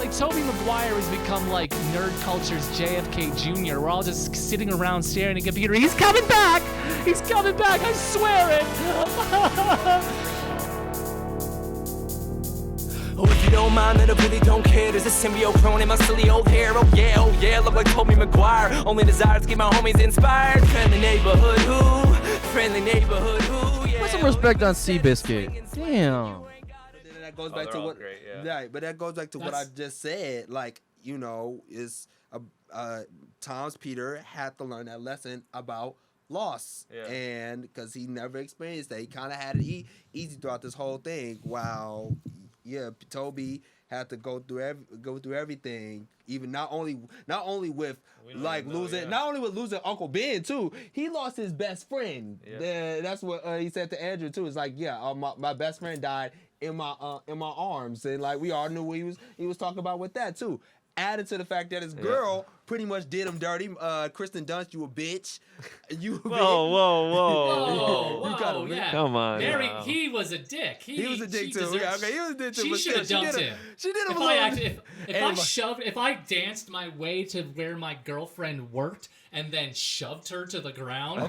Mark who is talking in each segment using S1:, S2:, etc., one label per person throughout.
S1: like Tobey Maguire has become like nerd culture's JFK Jr. We're all just sitting around staring at a computer. He's coming back! He's coming back! I swear it!
S2: Oh, if you don't mind, then I really don't care. There's a symbiote growing in my silly old hair. Oh yeah, look like Tobey Maguire. Only desire to keep my homies inspired. Friendly neighborhood who? Friendly neighborhood who? Yeah.
S3: Put some respect on Seabiscuit. Damn.
S4: That goes back to what,
S5: great,
S4: right? But that goes back to what I just said. Like, you know, is Tom's Peter had to learn that lesson about loss, and because he never experienced that, he kind of had it easy throughout this whole thing. While Tobey had to go through everything, even not only with losing Uncle Ben too. He lost his best friend. Yeah. That's what he said to Andrew too. It's like, my best friend died in my arms, and like we all knew what he was talking about with that too. Added to the fact that his girl pretty much did him dirty. Kristen Dunst, you a bitch.
S6: Whoa, yeah.
S3: Come on.
S6: He was a dick. He was a dick
S4: too. Yeah, okay, he was a dick too.
S6: She should have dumped him.
S4: She did him
S6: If I danced my way to where my girlfriend worked and then shoved her to the ground,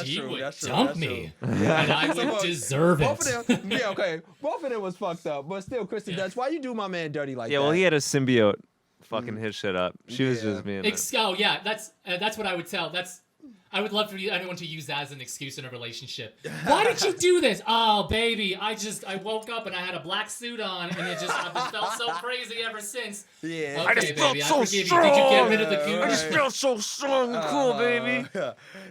S6: she would dump me, and I would deserve it.
S4: Both of them, both of them was fucked up, but still, Kristen Dunst, why you do my man dirty like that?
S3: Yeah, well, he had a symbiote fucking his shit up. She was just being.
S6: That's what I would tell. I would love for anyone to use that as an excuse in a relationship. Why did you do this? Oh, baby, I woke up and I had a black suit on, and I've felt so crazy ever since.
S4: Yeah.
S6: Okay,
S3: I just felt so strong.
S6: Did you get rid of the goo?
S3: I just felt so strong and cool, baby.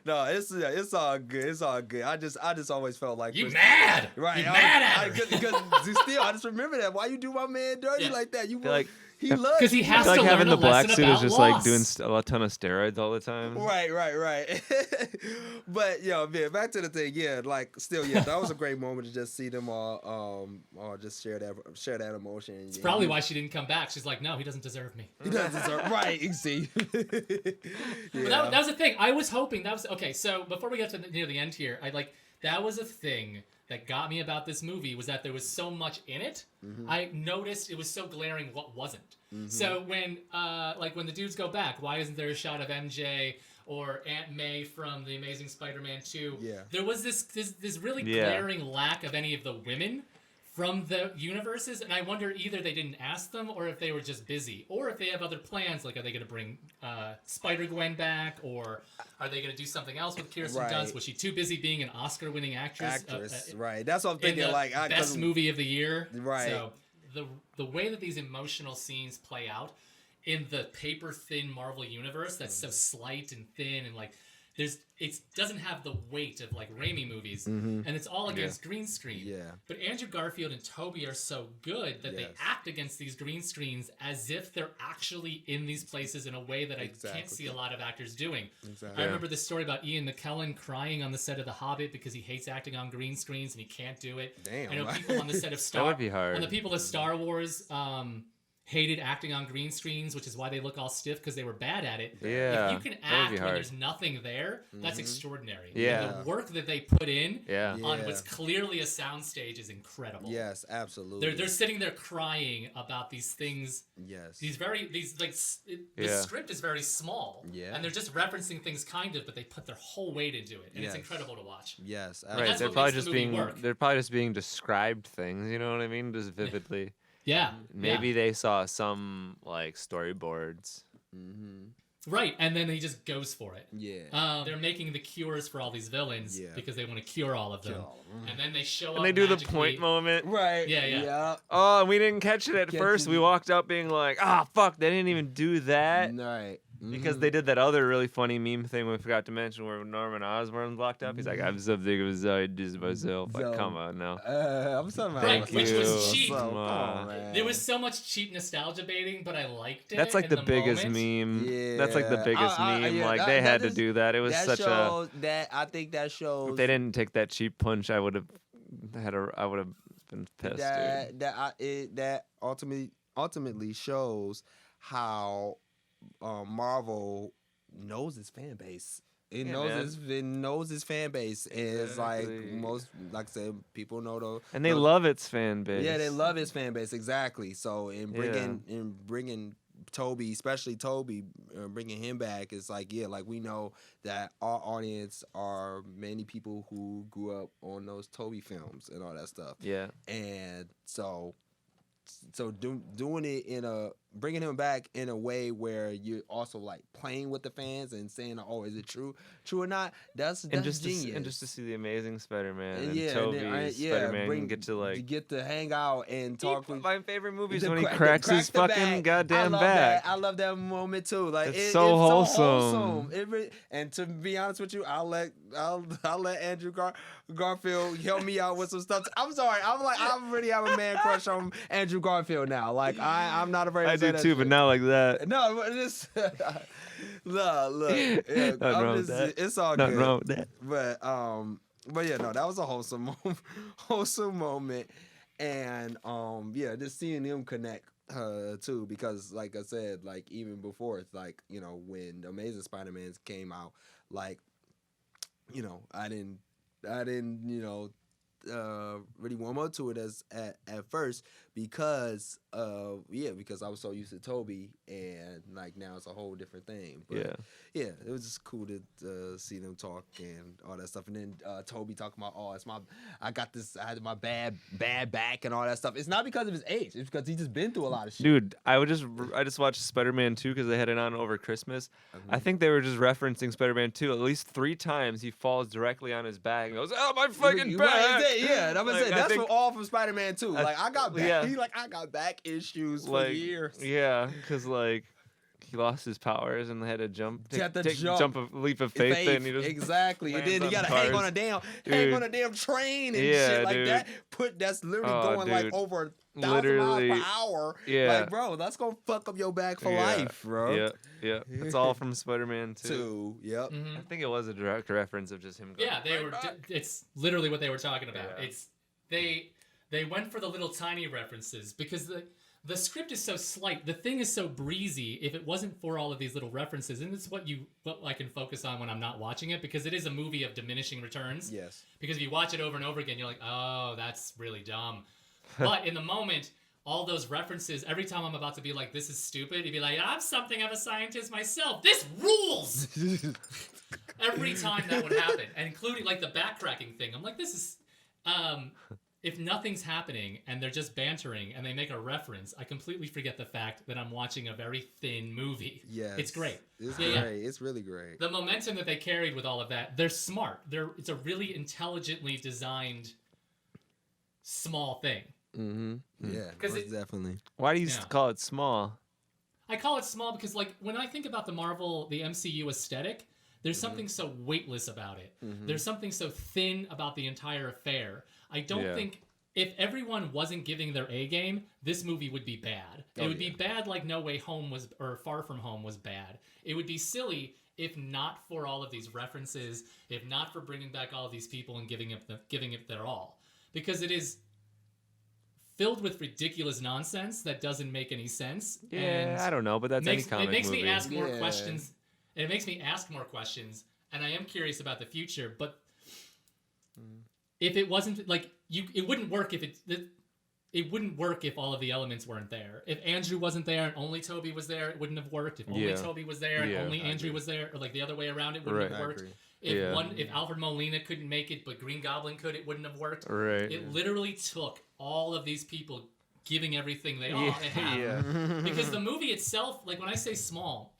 S4: No, it's all good. It's all good. I just always felt like
S6: you mad,
S4: right?
S6: You mad at her.
S4: Because still, I just remember that. Why you do my man dirty like that? You like.
S6: Because he has to
S3: like
S6: learn
S3: having the
S6: a
S3: black
S6: lesson
S3: suit
S6: about
S3: is just
S6: loss.
S3: like doing a ton of steroids all the time.
S4: Right. But man, back to the thing. That was a great moment to just see them all just share that emotion.
S6: It's probably why she didn't come back. She's like, no, he doesn't deserve me.
S4: He doesn't deserve. Right, you see.
S6: That was the thing. I was hoping that was okay. So before we get to near the end here, that was a thing that got me about this movie, was that there was so much in it. Mm-hmm. I noticed it was so glaring what wasn't. Mm-hmm. So when the dudes go back, why isn't there a shot of MJ or Aunt May from The Amazing Spider-Man 2? Yeah. There was this really glaring lack of any of the women from the universes, and I wonder either they didn't ask them, or if they were just busy, or if they have other plans, like are they going to bring Spider-Gwen back, or are they going to do something else with Kirsten Dunst? Was she too busy being an Oscar-winning actress?
S4: Right. That's what I'm thinking.
S6: Best movie of the year.
S4: Right.
S6: So the way that these emotional scenes play out in the paper-thin Marvel universe that's so slight and thin, and it doesn't have the weight of like Raimi movies, and it's all against green screen. Yeah. But Andrew Garfield and Tobey are so good that they act against these green screens as if they're actually in these places in a way that I can't see a lot of actors doing. Exactly. I remember this story about Ian McKellen crying on the set of The Hobbit because he hates acting on green screens and he can't do it.
S4: Damn.
S6: I know people on the set of
S3: That would be hard.
S6: And the people of Star Wars hated acting on green screens, which is why they look all stiff, because they were bad at it.
S3: Yeah,
S6: if you can act when there's nothing there, that's extraordinary.
S3: Yeah.
S6: And the work that they put in on what's clearly a soundstage is incredible.
S4: Yes, absolutely.
S6: They're sitting there crying about these things.
S4: Yes.
S6: The script is very small. Yeah. And they're just referencing things but they put their whole weight into it, and it's incredible to watch.
S4: Yes.
S3: Right. They're probably just being described things. You know what I mean? Just vividly.
S6: Yeah.
S3: Maybe they saw some storyboards.
S4: Mm-hmm.
S6: Right, and then he just goes for it.
S4: Yeah.
S6: They're making the cures for all these villains because they want to cure all of them. And then they show up
S3: and they do
S6: magically.
S3: The point moment.
S4: Right.
S6: Yeah.
S3: Oh, we didn't catch it at first. We walked up being like, fuck, they didn't even do that.
S4: Right.
S3: Because they did that other really funny meme thing we forgot to mention where Norman Osborn's locked up. He's like, I'm so big of a Zod myself. Like, come on now.
S4: I'm sorry,
S6: right, which was cheap.
S4: On,
S6: there was so much cheap nostalgia baiting, but I liked it.
S3: That's like the biggest meme. Yeah. That's like the biggest meme. They had to do that. It was such a.
S4: I think that shows.
S3: If they didn't take that cheap punch, I would have been pissed.
S4: That ultimately shows how Marvel knows its fan base. He knows his fan base, and it's like most, like I said, people know
S3: and they love its fan base.
S4: Yeah, they love his fan base exactly. So in bringing Tobey, especially Tobey, bringing him back, it's like like we know that our audience are many people who grew up on those Tobey films and all that stuff.
S3: Yeah,
S4: and so doing it bringing him back in a way where you're also like playing with the fans and saying, oh, is it true or not? That's genius.
S3: And just to see the Amazing Spider-Man and Tobey Spider-Man get
S4: to hang out and talk.
S3: My favorite movie is when he cracks his fucking goddamn back.
S4: I love that moment too. Like
S3: it's so wholesome.
S4: And to be honest with you, I'll let Andrew Garfield help me out with some stuff. I'm sorry. I really have a man crush on Andrew Garfield now. Like I'm not a very
S3: I do too, but not like that.
S4: No, but just look. Yeah, it's all
S3: Nothing
S4: good.
S3: wrong with that.
S4: But yeah, no, that was a wholesome moment, and just seeing them connect too, because like I said, like even before, it's like when the Amazing Spider-Man came out, like I didn't really warm up to it at first because I was so used to Tobey, and like now it's a whole different thing. But it was just cool to see them talk and all that stuff. And then Tobey talking about, I had my bad back and all that stuff. It's not because of his age. It's because he's just been through a lot of shit.
S3: Dude, I just watched Spider-Man 2 because they had it on over Christmas. I think they were just referencing Spider-Man 2 at least 3 times. He falls directly on his back and goes, "Oh, my fucking back!"
S4: Yeah, and I'm gonna say that's from Spider-Man 2. Like I got back. He's like, I got back issues for years.
S3: Yeah, because like he lost his powers and they had to jump a leap of faith. And he just
S4: exactly, and then you gotta hang on a damn train and shit like that. That's literally going like over 1,000 miles per hour.
S3: Yeah,
S4: like bro, that's gonna fuck up your back for life, bro.
S3: Yeah. It's all from Spider-Man 2.
S4: Yep.
S3: Mm-hmm. I think it was a direct reference of just him going.
S6: Yeah, it's literally what they were talking about. Yeah. It's they went for the little tiny references because the script is so slight. The thing is so breezy. If it wasn't for all of these little references, and it's what I can focus on when I'm not watching it, because it is a movie of diminishing returns.
S4: Yes.
S6: Because if you watch it over and over again, you're like, oh, that's really dumb. But in the moment, all those references, every time I'm about to be like, this is stupid, you'd be like, I'm something of a scientist myself. This rules! Every time that would happen, and including like the backtracking thing. I'm like, this is... if nothing's happening and they're just bantering and they make a reference, I completely forget the fact that I'm watching a very thin movie.
S4: Yes.
S6: It's great.
S4: It's great. Yeah. It's really great.
S6: The momentum that they carried with all of that, they're smart. It's a really intelligently designed small thing.
S4: Mm-hmm. Yeah, definitely.
S3: Why do you call it small?
S6: I call it small because like when I think about the MCU aesthetic, there's something so weightless about it. Mm-hmm. There's something so thin about the entire affair. I don't think if everyone wasn't giving their A game, this movie would be bad. It would be bad like No Way Home was, or Far From Home was bad. It would be silly if not for all of these references, if not for bringing back all of these people and giving it their all. Because it is filled with ridiculous nonsense that doesn't make any sense.
S3: Yeah,
S6: and
S3: I don't know, but that's any comic movie.
S6: It makes me ask more questions. And it makes me ask more questions, and I am curious about the future. But if it wasn't like it wouldn't work if it wouldn't work if all of the elements weren't there. If Andrew wasn't there and only Tobey was there, it wouldn't have worked. If only Tobey was there and only Andrew was there, or like the other way around, it wouldn't have worked. If Alfred Molina couldn't make it, but Green Goblin could, it wouldn't have worked.
S3: Right.
S6: It literally took all of these people giving everything they all have. Yeah. Because the movie itself, like when I say small,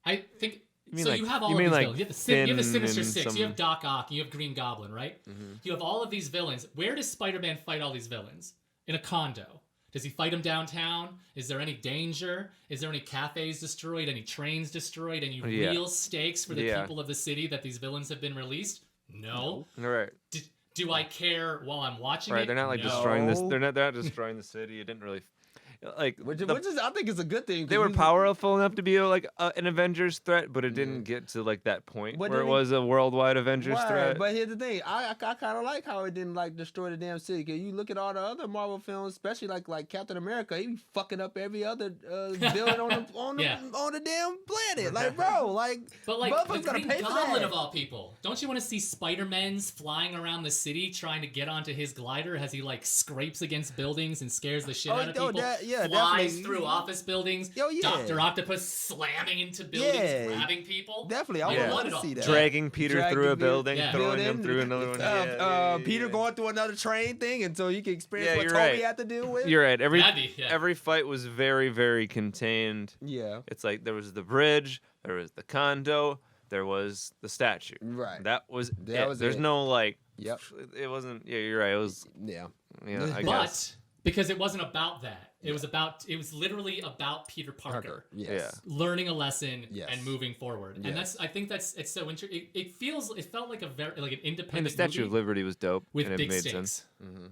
S6: I think so. You have all of these villains. You have the Sinister Six. You have Doc Ock. You have Green Goblin, right? Mm-hmm. You have all of these villains. Where does Spider-Man fight all these villains? In a condo. Does he fight them downtown? Is there any danger? Is there any cafes destroyed? Any trains destroyed? Any real stakes for the people of the city that these villains have been released? No.
S3: Right.
S6: Do I care while I'm watching it?
S3: Right. They're not like destroying this. They're not destroying the city. It didn't really. like
S4: which is I think it's a good thing.
S3: they were powerful enough to be an Avengers threat, but it didn't get to like that point where it was a worldwide Avengers threat.
S4: But here's the thing, I kind of like how it didn't like destroy the damn city. Cause you look at all the other Marvel films, especially like Captain America, he be fucking up every other building on the damn planet. Like bro, like
S6: but like
S4: motherfuckers
S6: the
S4: gotta
S6: Green
S4: pay for
S6: Goblin
S4: that.
S6: of all people, don't you want to see Spider-Man's flying around the city trying to get onto his glider as he like scrapes against buildings and scares the shit out of people? Flies
S4: definitely.
S6: through office buildings. Dr. Octopus slamming into buildings, grabbing people.
S4: Definitely, I want to see that.
S3: Dragging Peter through a building, throwing him through another one.
S4: Peter going through another train thing, and so you can experience what Tobey had to deal with.
S3: You're right. Every fight was very, very contained.
S4: Yeah.
S3: It's like there was the bridge, there was the condo, there was the statue.
S4: Right.
S3: That was it. There's
S4: it.
S3: no like.
S4: Yep.
S3: It wasn't. Yeah, you're right. It was.
S4: Yeah.
S3: I guess.
S6: Because it wasn't about that. It was literally about Peter Parker.
S4: Yes.
S6: Learning a lesson and moving forward. And I think it's so interesting. It felt like a very like an independent
S3: And the Statue of Liberty was dope.
S6: with
S3: and
S6: big
S3: it made
S6: stakes.
S3: sense.
S4: Mm-hmm.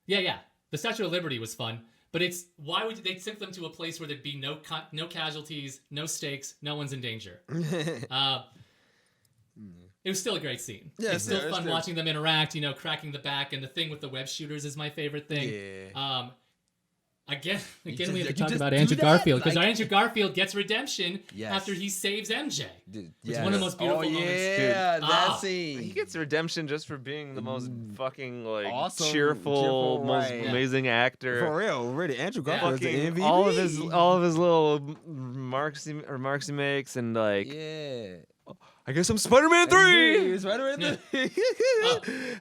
S6: Yeah. The Statue of Liberty was fun, but it's why would they took them to a place where there'd be no casualties, no stakes, no one's in danger. It was still a great scene. Yeah, it's still fun watching them interact, cracking the back, and the thing with the web shooters is my favorite thing.
S3: Yeah.
S6: Again, we have to talk about Andrew Garfield, because Andrew Garfield gets redemption after he saves MJ. It's one of the most beautiful moments.
S4: Yeah, that scene.
S3: He gets redemption just for being the most fucking
S4: awesome,
S3: cheerful, most amazing actor.
S4: For real, really, Andrew Garfield is an MVP.
S3: All of his little remarks he makes, and I guess I'm Spider-Man 3.
S4: Spider-Man 3.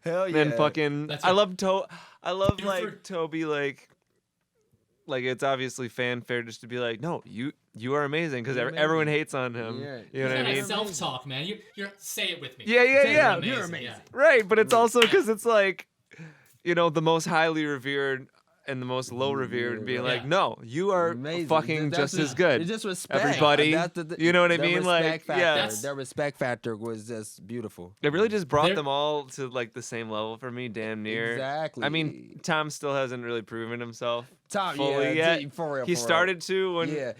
S4: Hell yeah.
S3: Then fucking, I love Tobey, like it's obviously fanfare just to be like, no, you are amazing, because everyone hates on him.
S4: Yeah.
S3: You know what I mean?
S6: Self-talk, man. You're say it with me.
S3: Yeah.
S6: You're amazing.
S3: Right, but it's also because it's like, the most highly revered and the most low revered being like, no, you are fucking just as good.
S4: Just respect
S3: everybody. You know what I mean? Like,
S4: their respect factor was just beautiful.
S3: It really just brought them all to like the same level for me, damn near.
S4: Exactly.
S3: I mean, Tom still hasn't really proven himself
S4: Tom,
S3: fully yet.
S4: For real.
S3: He started to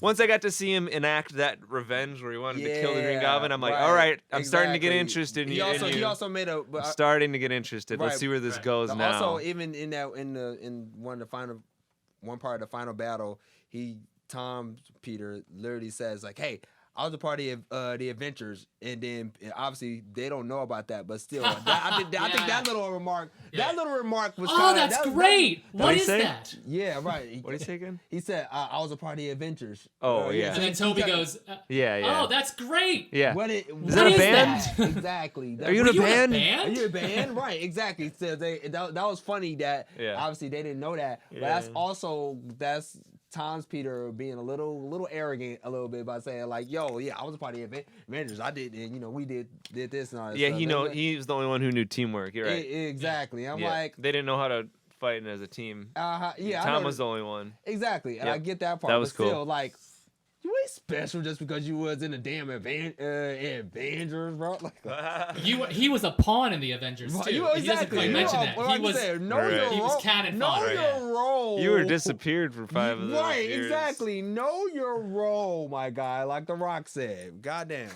S3: once I got to see him enact that revenge where he wanted to kill the Green Goblin. I'm like, all right, I'm starting to get interested in you.
S4: He also made a.
S3: I'm starting to get interested. Let's see where this goes now.
S4: Also, even in one part of the final battle, Tom Peter literally says like, "Hey, I was a part of the Avengers," and then obviously they don't know about that, but still, I think that little remark, was.
S6: Oh, that's great! What is that?
S4: Yeah, right.
S3: What did he say again?
S4: He said, "I was a part of the Avengers."
S3: Oh yeah.
S6: And then Tobey goes,
S3: "Yeah.
S6: Oh, that's great."
S3: Yeah.
S4: Is
S3: that a band?
S4: Exactly.
S3: Are you in a band?
S4: Are you a band? Right. Exactly. So that was funny that obviously they didn't know that, but that's Tom's Peter being a little arrogant a little bit by saying like, "Yo, yeah, I was a part of the Avengers. I did, and we did this and all that."
S3: Yeah,
S4: stuff.
S3: he was the only one who knew teamwork. You're right.
S4: Exactly. I'm like,
S3: they didn't know how to fight as a team.
S4: Yeah,
S3: Tom was the only one.
S4: Exactly, and I get that part.
S3: That was
S4: but still,
S3: cool.
S4: Like, you ain't special just because you was in the damn Avengers, bro. Like,
S6: he was a pawn in the Avengers too. He doesn't quite mention that. He was cannon fodder.
S4: Know your role.
S3: You were disappeared for 5 of those
S4: Right,
S3: years.
S4: exactly. Know your role, my guy. Like The Rock said. Goddamn.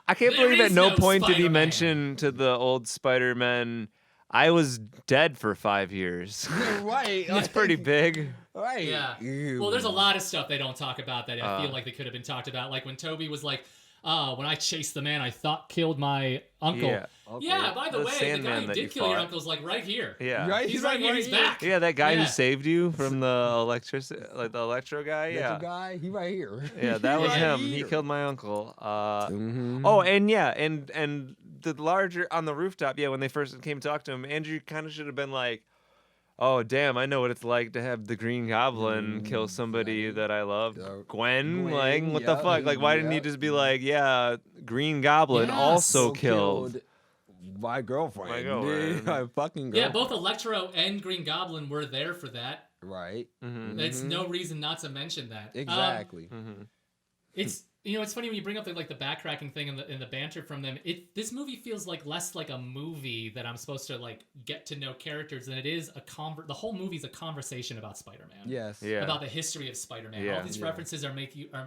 S3: I can't believe at no point did he mention to the old Spider-Man, I was dead for 5 years.
S4: Right.
S3: That's pretty big.
S4: Right.
S6: Yeah. Well, there's a lot of stuff they don't talk about that I feel like they could have been talked about. Like when Tobey was like, when I chased the man I thought killed my uncle. Yeah, by the way, the guy who did kill your uncle's like right here.
S3: Yeah.
S4: Right?
S6: He's right here. He's back.
S3: Yeah, that guy who saved you from the electro guy. Yeah.
S4: Electro guy, he right here.
S3: Yeah, that was him. He killed my uncle. Oh, and the larger on the rooftop. Yeah, when they first came to talk to him, Andrew kind of should have been like, "Oh, damn, I know what it's like to have the Green Goblin kill somebody that I love. Gwen, like, what the fuck? Like, why didn't he just be like, yeah, Green Goblin also killed
S4: my girlfriend. My fucking girlfriend.
S6: Yeah, both Electro and Green Goblin were there for that.
S4: Right.
S6: There's no reason not to mention that.
S4: Exactly.
S6: it's funny when you bring up the backtracking thing and the banter from them. This movie feels less like a movie that I'm supposed to get to know characters than it is the whole movie's a conversation about Spider-Man.
S5: Yes.
S3: Yeah.
S6: About the history of Spider-Man.
S3: Yeah.
S6: All these references are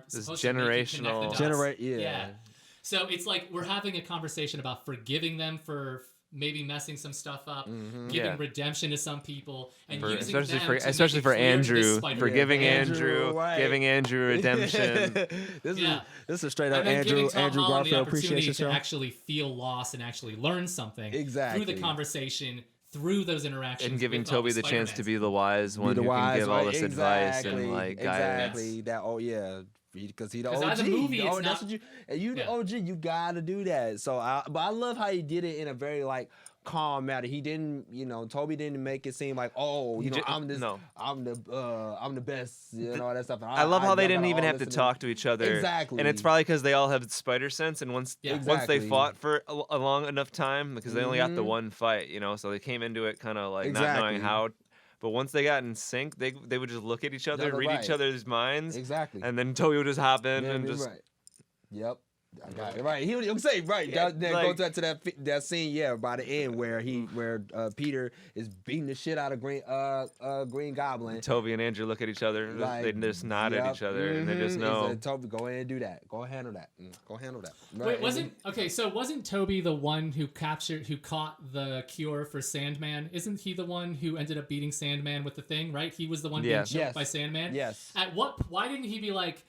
S6: supposed
S3: generational.
S6: to make you connect the dots.
S5: Yeah.
S6: So it's like we're having a conversation about forgiving them for maybe messing some stuff up, giving redemption to some some and using
S3: especially for Andrew, forgiving Andrew,
S5: right.
S3: giving Andrew redemption.
S5: This is a straight up
S6: and then
S5: Andrew
S6: giving Tom Holland
S5: Garfield
S6: the opportunity
S5: appreciation
S6: to
S5: show.
S6: actually feel loss and actually learn something
S5: Exactly.
S6: through the conversation, through those interactions,
S3: And giving
S6: with
S3: Toby the chance to be the wise one who can give all this advice and guidance.
S5: Exactly. That. Oh yeah. Because he the OG.
S6: As a movie,
S5: that's what you the OG. You gotta do that. So, but I love how he did it in a very calm matter. He didn't, Toby didn't make it seem like, I'm the best, all that stuff.
S3: I love how they didn't even have to talk to each other.
S5: Exactly.
S3: And it's probably because they all have spider sense, and once they fought for a long enough time, because they only got the one fight, so they came into it kind of not knowing how. But once they got in sync, they would just look at each other, read each other's minds.
S5: Exactly.
S3: And then Toby would just hop in and just...
S5: Right. Yep. I got it. Right. He'll say, right. Yeah, go to that scene, by the end where Peter is beating the shit out of Green Goblin.
S3: Toby and Andrew look at each other. They just nod at each other, and they just know.
S5: Toby, go ahead and do that. Go handle that. Go handle that.
S6: Right. Wasn't Toby the one who caught the cure for Sandman? Isn't he the one who ended up beating Sandman with the thing? Right. He was the one being choked by Sandman.
S5: Yes.
S6: Why didn't he be like,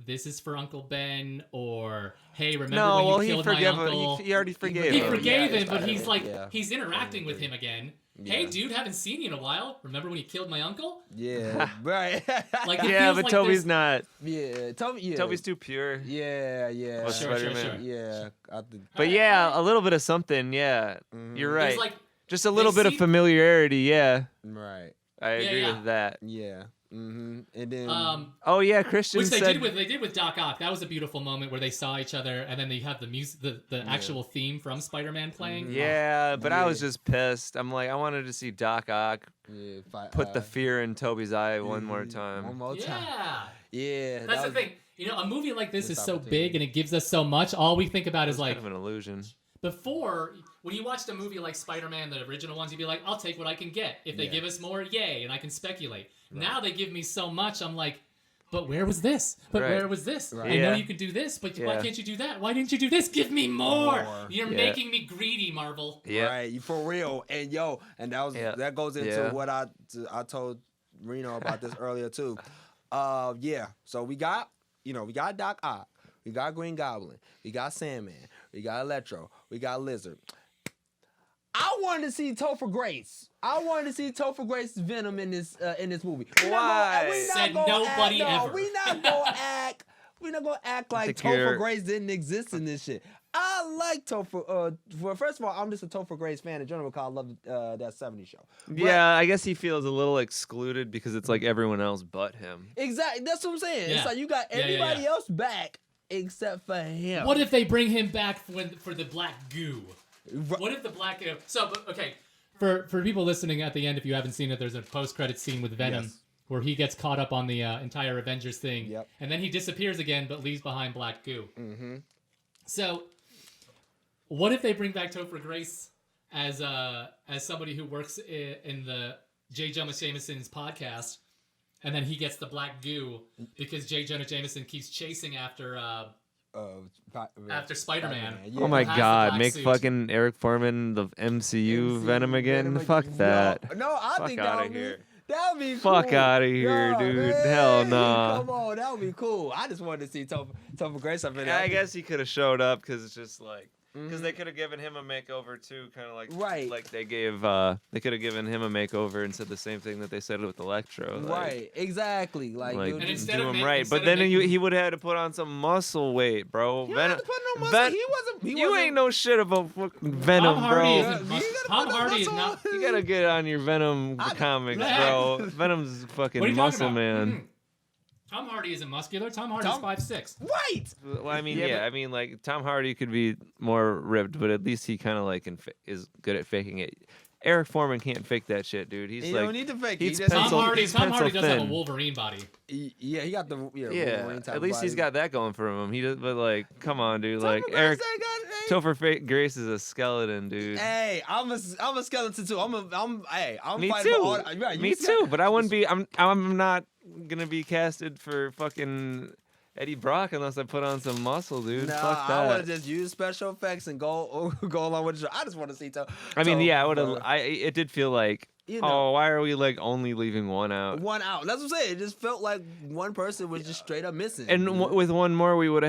S6: this is for Uncle Ben, or hey, remember when you killed my uncle?
S3: He already forgave him.
S6: He forgave him, but he's he's interacting with him again. Yeah. Hey, dude, haven't seen you in a while. Remember when you killed my uncle?
S5: Yeah, right.
S3: But Toby's not.
S5: Yeah,
S3: Toby's too pure.
S5: Yeah.
S6: Sure.
S5: Yeah.
S3: But a little bit of something. Yeah, you're right. Just a little bit of familiarity. Yeah.
S5: Right.
S3: I agree with that.
S5: Yeah. And then
S3: Christian said
S6: they did with Doc Ock. That was a beautiful moment where they saw each other, and then they have the music, the actual theme from Spider-Man playing.
S3: But I was just pissed. I'm like, I wanted to see Doc Ock put the fear in Toby's eye one more time.
S5: One more time.
S6: Yeah. That's the thing. A movie like this is so big and it gives us so much. All we think about is
S3: kind of an illusion.
S6: Before, when you watched a movie like Spider-Man, the original ones, you'd be like, I'll take what I can get. If they give us more, yay, and I can speculate. Right. Now they give me so much, I'm like, but where was this? Where was this? Right. I know you could do this, but why can't you do that? Why didn't you do this? Give me more. You're making me greedy, Marvel.
S5: Yeah. Right, you for real. And that goes into what I told Reno about this earlier too. So we got Doc Ock. We got Green Goblin. We got Sandman. We got Electro. We got Lizard. I wanted to see Topher Grace. I wanted to see Topher Grace's Venom in this movie.
S6: Why? Said nobody ever.
S5: We're not gonna act like Topher Grace didn't exist in this shit. I like Topher. First of all, I'm just a Topher Grace fan in general because I love that 70s show. But,
S3: I guess he feels a little excluded because it's like everyone else but him.
S5: Exactly. That's what I'm saying. Yeah. It's like you got everybody else back except for him.
S6: What if they bring him back for the black goo? What if the black goo? So, okay, for people listening at the end, if you haven't seen it, there's a post-credit scene with Venom where he gets caught up on the entire Avengers thing, and then he disappears again but leaves behind black goo. Mm-hmm. So, what if they bring back Topher Grace as somebody who works in the J. Jonah Jameson's podcast, and then he gets the black goo because J. Jonah Jameson keeps chasing after Spider-Man.
S3: Oh my God! Make fucking Eric Foreman the MCU Venom again? Fuck that.
S5: No, I think that would be. That would be cool.
S3: Fuck out of here, dude.
S5: Man.
S3: Hell no. Nah.
S5: Come on, that would be cool. I just wanted to see Topher Grace up in there.
S3: I guess he could have showed up because it's just like. Because they could have given him a makeover too, kind of like like they gave they could have given him a makeover and said the same thing that they said with Electro.
S5: Right, exactly. Like
S3: do him right, but then he would have had to put on some muscle weight, bro.
S5: He had to put no muscle.
S3: You ain't no shit about fucking Venom, bro.
S6: Tom Hardy is not.
S3: You gotta get on your Venom comics, bro. Venom's fucking muscle man.
S6: Tom Hardy isn't muscular. Tom Hardy's 5'6".
S5: Right.
S3: Well, I mean, I mean, like Tom Hardy could be more ripped, but at least he kind of like is good at faking it. Eric Foreman can't fake that shit, dude. He's
S4: you
S3: like,
S4: don't need to fake.
S3: he's
S4: Just,
S6: Tom Hardy
S3: he's
S6: does
S3: pencil
S6: have a
S3: thin.
S6: Wolverine body.
S4: yeah, he got the Wolverine type
S3: At least
S4: body.
S3: he's got that going for him. He does, but like, come on, dude.
S4: Topher
S3: Like
S4: Grace
S3: Eric,
S4: ain't got it, hey.
S3: Topher Grace is a skeleton, dude.
S4: Hey, I'm a skeleton too. I'm
S3: Me
S4: fighting
S3: too.
S4: for all. Right, you
S3: Me
S4: skeleton.
S3: too. But I wouldn't be. I'm not gonna be casted for fucking Eddie Brock unless I put on some muscle, dude.
S4: Nah,
S3: Fuck that.
S4: I want to just use special effects and go along with the show. I just want to see.
S3: I mean, yeah, I would have.
S4: Topher.
S3: It did feel like, oh, why are we like only leaving one out?
S4: One out. That's what I'm saying. It just felt like one person was just straight up missing.
S3: And with one more, we could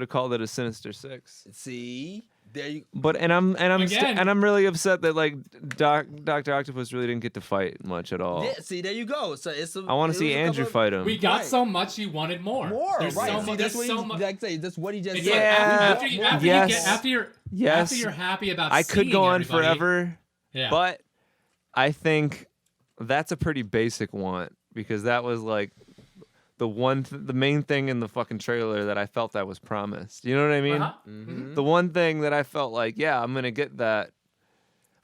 S3: have called it a Sinister Six.
S4: See, there you.
S3: But I'm
S6: Again.
S3: really upset that like Dr. Octopus really didn't get to fight much at all.
S4: Yeah, see, there you go. So it's.
S3: I want to see Andrew fight him.
S6: We got
S4: Right.
S6: so much, you wanted more.
S4: Right.
S6: So
S4: See,
S6: much.
S4: that's what
S6: so
S4: he,
S6: much.
S4: like say. That's what he just
S6: It's
S4: said.
S6: like
S3: Yeah.
S6: after you're happy about
S3: I could
S6: seeing
S3: go on
S6: everybody,
S3: forever,
S6: yeah.
S3: but I think that's a pretty basic want because that was like the main thing in the fucking trailer that I felt that was promised. You know what I mean?
S6: Uh-huh.
S3: The one thing that I felt like, yeah, I'm gonna get that.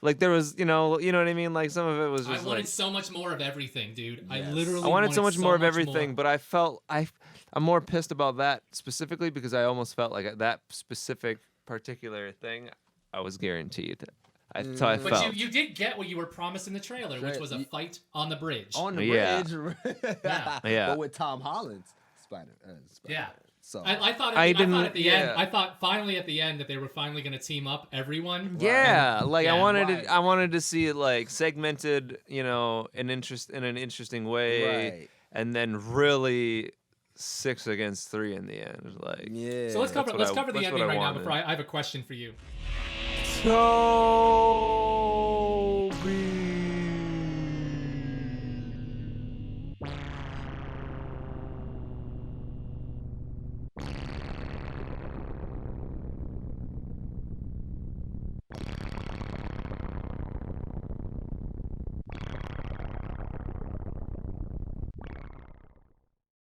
S3: Like there was, you know what I mean? Like some of it was
S6: I
S3: just
S6: wanted
S3: like
S6: so much more of everything, dude.
S4: Yes.
S6: I literally
S3: I wanted so much more of
S6: much
S3: everything,
S6: more.
S3: but I felt I'm more pissed about that specifically because I almost felt like that specific particular thing I was guaranteed. That's how I
S6: But
S3: felt.
S6: you did get what you were promised in the trailer, which was a fight on the bridge.
S4: On the
S3: Yeah.
S4: bridge.
S3: Yeah.
S4: But with Tom Holland's Spider.
S6: Yeah.
S4: So
S6: I thought
S3: I
S6: I thought
S3: didn't-
S6: at the
S3: yeah.
S6: end. I thought finally at the end that they were finally going to team up everyone.
S3: Yeah, like
S6: Yeah,
S3: I wanted to see it like segmented, in an interesting way,
S4: Right.
S3: and then really 6 against 3 in the end. Like,
S4: yeah.
S6: So let's cover
S3: what
S6: the
S3: that's
S6: ending
S3: what
S6: right
S3: I
S6: now.
S3: wanted.
S6: Before I have a question for you.
S3: So